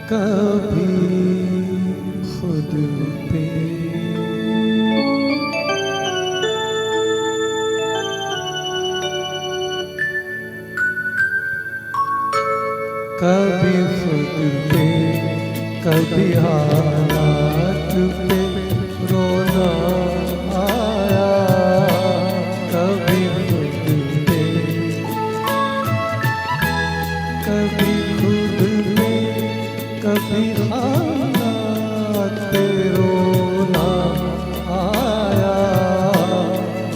कभी खुद पे कभी खुद पे कभी हालात पे रोना आया, कभी खुद पे कभी खुद पे कभी हालात पे रोना आया।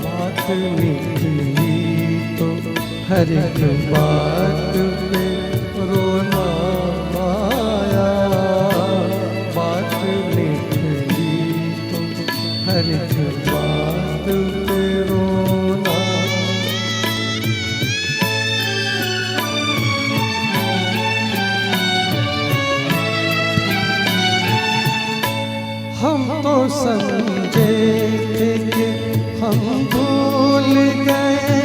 बात निकली तो हर एक बात पे रोना आया, बात निकली तो हर एक बात पे रोना। हम तो समझे थे कि हम भूल गए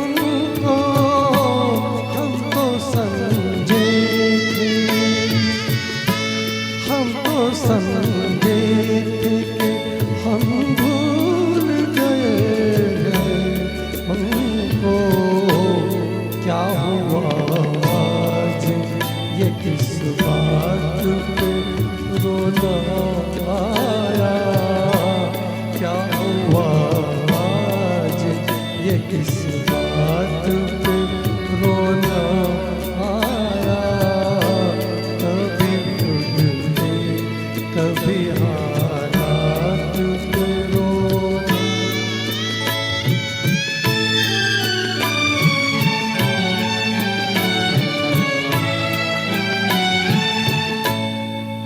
उनको, हम तो समझे थे, हम तो समझे थे कि हम भूल गए उनको। क्या हुआ आज ये किस बात पे रोना आया, क्या हुआ आज ये किस बात पे रोना आया। कभी खुद पे कभी हालात पे रोना।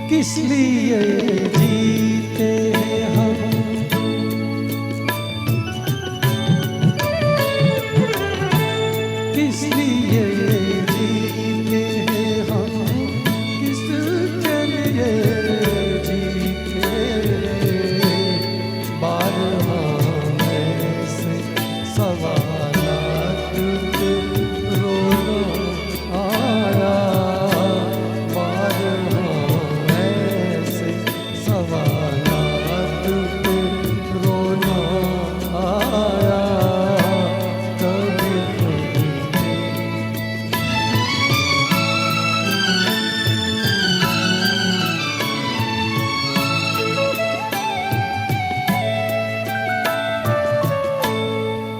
किस लिए जीते हैं हम, किस लिए जीते हैं हम, किसके लिए जीते। बारहा ऐसे सवालात पे रोना आया, बारहा सवालात पे रोना आया। कभी खुद पे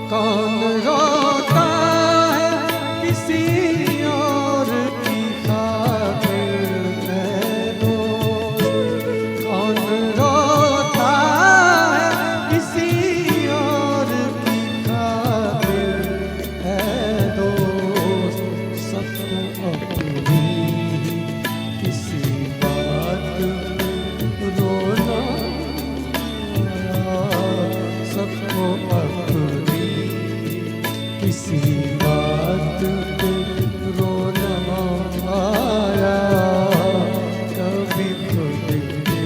कौन रोता है किसी और की खातिर है दोस्त, कौन रोता है किसी और की खातिर है दोस्त। सबको अपनी किसी बात पे रोना आया, सबको अपनी किसी बात पे रोना आया। कभी खुद पे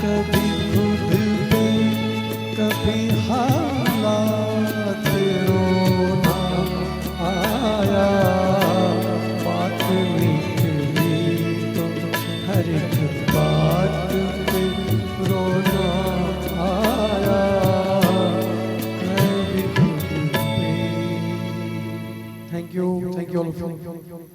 कभी खुद पे कभी हालात पे रोना आया। बात निकली तो हर एक बात पे रोना आया। Thank you all of you.